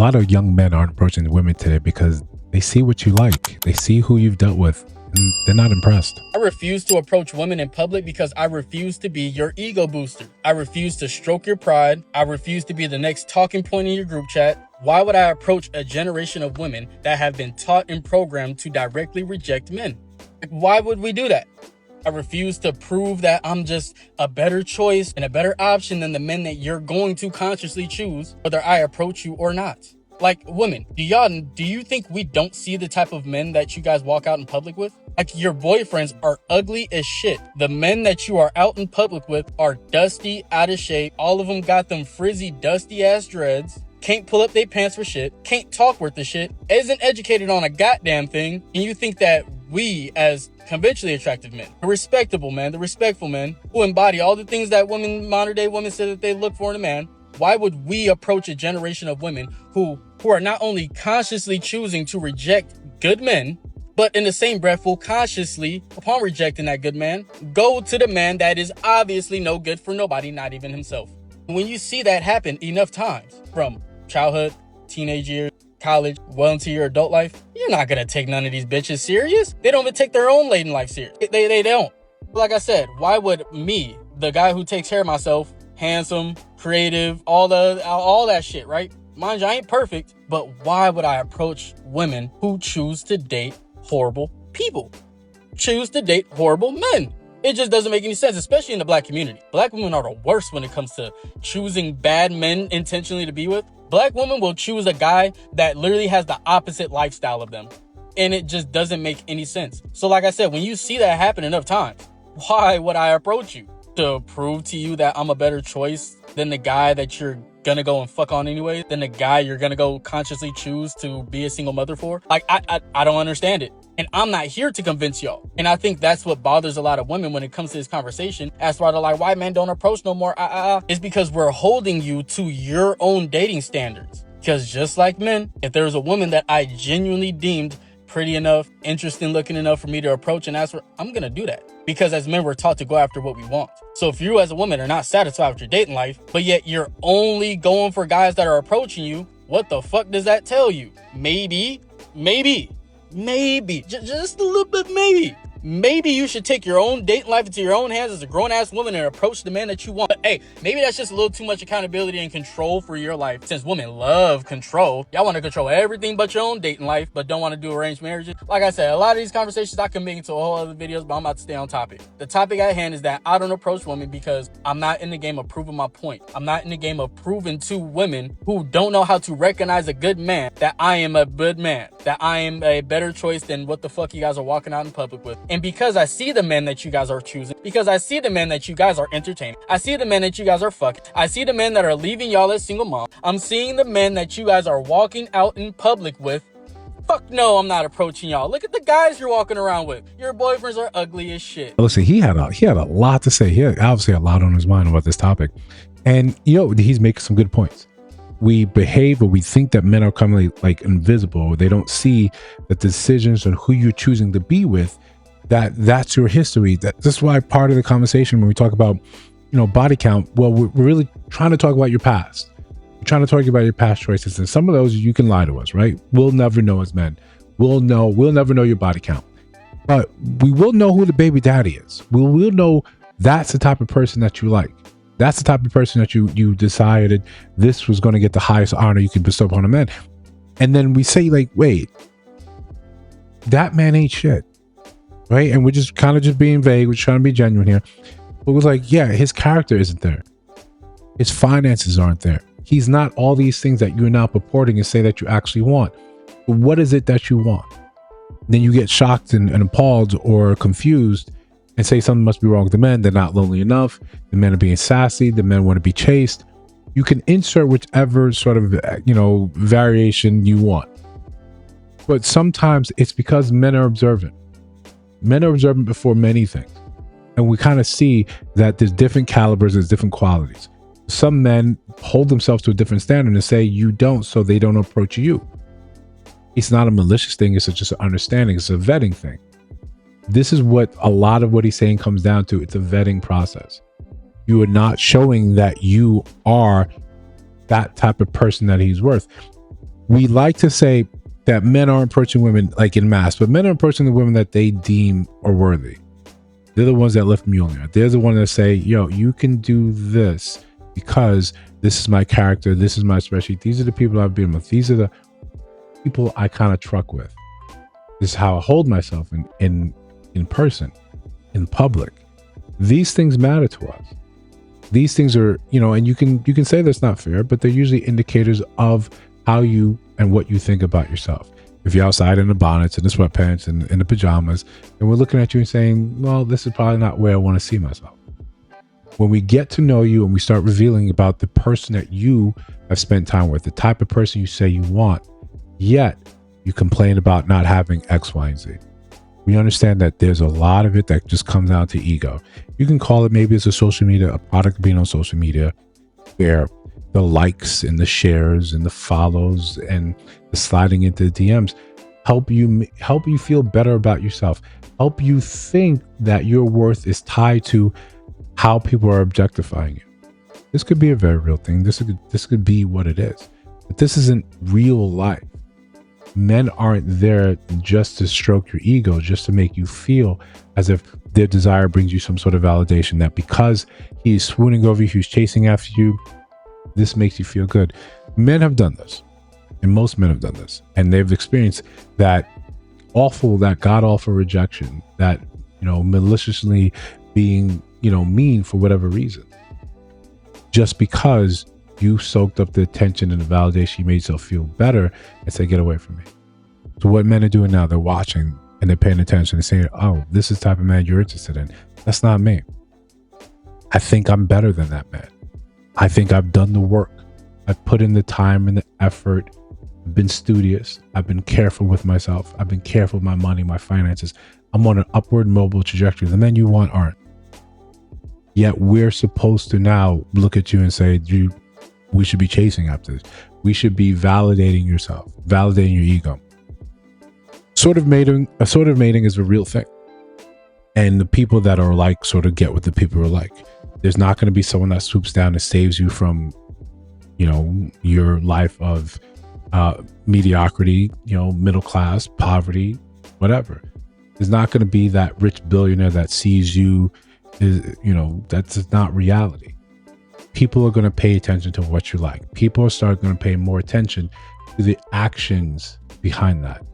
lot of young men aren't approaching women today because they see what you like. They see who you've dealt with, and they're not impressed. I refuse to approach women in public because I refuse to be your ego booster. I refuse to stroke your pride. I refuse to be the next talking point in your group chat. Why would I approach a generation of women that have been taught and programmed to directly reject men? Why would we do that? I refuse to prove that I'm just a better choice and a better option than the men that you're going to consciously choose, whether I approach you or not. Like, women, do you think we don't see the type of men that you guys walk out in public with? Like, your boyfriends are ugly as shit. The men that you are out in public with are dusty, out of shape. All of them got them frizzy, dusty ass dreads. Can't pull up their pants for shit. Can't talk worth the shit. Isn't educated on a goddamn thing. And you think that we, as conventionally attractive men, the respectable men, the respectful men, who embody all the things that modern day women say that they look for in a man, why would we approach a generation of women who are not only consciously choosing to reject good men, but in the same breath will consciously, upon rejecting that good man, go to the man that is obviously no good for nobody, not even himself? When you see that happen enough times, from childhood, teenage years, college, well into your adult life, you're not gonna take none of these bitches serious. They don't even take their own laden life serious. They don't. Like I said, why would me, the guy who takes care of myself, handsome, creative, all that shit, right? Mind you, I ain't perfect, but why would I approach women who choose to date horrible people? Choose to date horrible men? It just doesn't make any sense, especially in the black community. Black women are the worst when it comes to choosing bad men intentionally to be with. Black women will choose a guy that literally has the opposite lifestyle of them. And it just doesn't make any sense. So like I said, when you see that happen enough times, why would I approach you? To prove to you that I'm a better choice than the guy that you're gonna go and fuck on anyway? Than the guy you're gonna go consciously choose to be a single mother for? Like, I don't understand it. And I'm not here to convince y'all. And I think that's what bothers a lot of women when it comes to this conversation. As far as like, why men don't approach no more, it's because we're holding you to your own dating standards. Because just like men, if there's a woman that I genuinely deemed pretty enough, interesting looking enough for me to approach and ask for, I'm gonna do that. Because as men, we're taught to go after what we want. So if you as a woman are not satisfied with your dating life, but yet you're only going for guys that are approaching you, what the fuck does that tell you? Maybe, just a little bit maybe you should take your own dating life into your own hands as a grown-ass woman and approach the man that you want. But hey, maybe that's just a little too much accountability and control for your life. Since women love control, y'all want to control everything but your own dating life, but don't want to do arranged marriages. Like I said, a lot of these conversations I can make into a whole other videos, but I'm about to stay on topic. The topic at hand is that I don't approach women because I'm not in the game of proving my point. I'm not in the game of proving to women who don't know how to recognize a good man that I am a good man, that I am a better choice than what the fuck you guys are walking out in public with. And because I see the men that you guys are choosing, because I see the men that you guys are entertaining, I see the men that you guys are fucking, I see the men that are leaving y'all as single mom, I'm seeing the men that you guys are walking out in public with. Fuck no, I'm not approaching y'all. Look at the guys you're walking around with. Your boyfriends are ugly as shit. Listen, he had a lot to say. He had obviously a lot on his mind about this topic. And, he's making some good points. We behave or we think that men are commonly like invisible. They don't see the decisions on who you're choosing to be with, that's your history. That's why part of the conversation when we talk about, body count, well, we're really trying to talk about your past. We're trying to talk about your past choices. And some of those you can lie to us, right? We'll never know as men. We'll never know your body count. But we will know who the baby daddy is. We will know that's the type of person that you like. That's the type of person that you decided this was going to get the highest honor you could bestow upon a man. And then we say like, wait, that man ain't shit. Right? And we're just kind of just being vague. We're trying to be genuine here. But it was like, yeah, his character isn't there. His finances aren't there. He's not all these things that you're now purporting and say that you actually want. But what is it that you want? Then you get shocked and appalled or confused and say something must be wrong with the men. They're not lonely enough. The men are being sassy. The men want to be chased. You can insert whichever sort of, variation you want. But sometimes it's because men are observant. Men are observant before many things. And we kind of see that there's different calibers, there's different qualities. Some men hold themselves to a different standard and say you don't, so they don't approach you. It's not a malicious thing, it's just an understanding, it's a vetting thing. This is what a lot of what he's saying comes down to. It's a vetting process. You are not showing that you are that type of person that he's worth. We like to say that men aren't approaching women like in mass, but men are approaching the women that they deem are worthy. They're the ones that lift Mjolnir. They're the ones that say, yo, you can do this because this is my character. This is my spreadsheet. These are the people I've been with. These are the people I kind of truck with. This is how I hold myself in person, in public. These things matter to us. These things are, and you can say that's not fair, but they're usually indicators of how you and what you think about yourself. If you're outside in the bonnets and the sweatpants and in the pajamas, and we're looking at you and saying, well, this is probably not where I want to see myself. When we get to know you and we start revealing about the person that you have spent time with, the type of person you say you want, yet you complain about not having X, Y, and Z. We understand that there's a lot of it that just comes down to ego. You can call it maybe it's a social media, a product of being on social media, where the likes and the shares and the follows and the sliding into the DMs help you feel better about yourself, help you think that your worth is tied to how people are objectifying you. This could be a very real thing. This could be what it is, but this isn't real life. Men aren't there just to stroke your ego, just to make you feel as if their desire brings you some sort of validation, that because he's swooning over you, he's chasing after you, this makes you feel good. Men have done this, and most men have done this, and they've experienced that god-awful rejection, that, maliciously being, mean for whatever reason, just because you soaked up the attention and the validation, you made yourself feel better and say, get away from me. So what men are doing now, they're watching and they're paying attention and saying, oh, this is the type of man you're interested in. That's not me. I think I'm better than that man. I think I've done the work. I've put in the time and the effort. I've been studious. I've been careful with myself. I've been careful with my money, my finances. I'm on an upward mobile trajectory. The men you want aren't. Yet we're supposed to now look at you and say, we should be chasing after this. We should be validating yourself, validating your ego. Sort of mating is a real thing. And the people that are like sort of get what the people are like. There's not going to be someone that swoops down and saves you from, your life of mediocrity, middle class, poverty, whatever. There's not going to be that rich billionaire that sees you, that's not reality. People are going to pay attention to what you like. People are going to pay more attention to the actions behind that.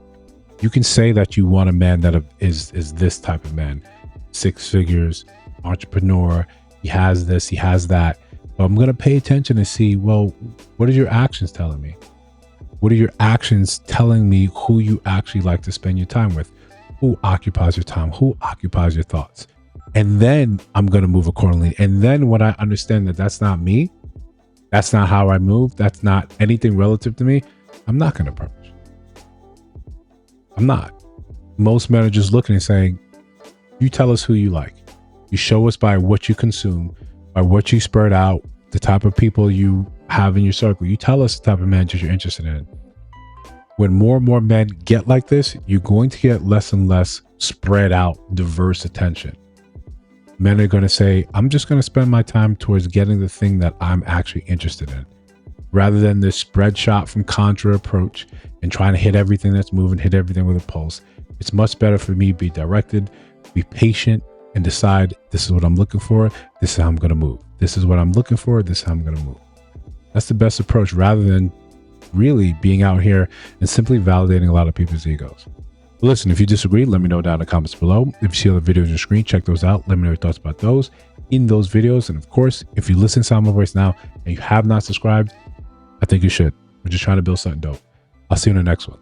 You can say that you want a man that is this type of man, 6 figures, entrepreneur, he has this, he has that. But I'm going to pay attention and see, well, what are your actions telling me? What are your actions telling me who you actually like to spend your time with? Who occupies your time? Who occupies your thoughts? And then I'm going to move accordingly. And then when I understand that that's not me, that's not how I move, that's not anything relative to me, I'm not going to approach. I'm not. Most men are just looking and saying, you tell us who you like. You show us by what you consume, by what you spread out, the type of people you have in your circle. You tell us the type of man that you're interested in. When more and more men get like this, you're going to get less and less spread out, diverse attention. Men are going to say, I'm just going to spend my time towards getting the thing that I'm actually interested in, rather than this spread shot from contra approach and trying to hit everything that's moving, hit everything with a pulse. It's much better for me to be directed, be patient, and decide this is what I'm looking for. This is how I'm going to move. This is what I'm looking for. This is how I'm going to move. That's the best approach, rather than really being out here and simply validating a lot of people's egos. Listen, if you disagree, let me know down in the comments below. If you see other videos on your screen, check those out. Let me know your thoughts about those in those videos. And of course, if you listen to Sound My Voice now and you have not subscribed, I think you should. We're just trying to build something dope. I'll see you in the next one.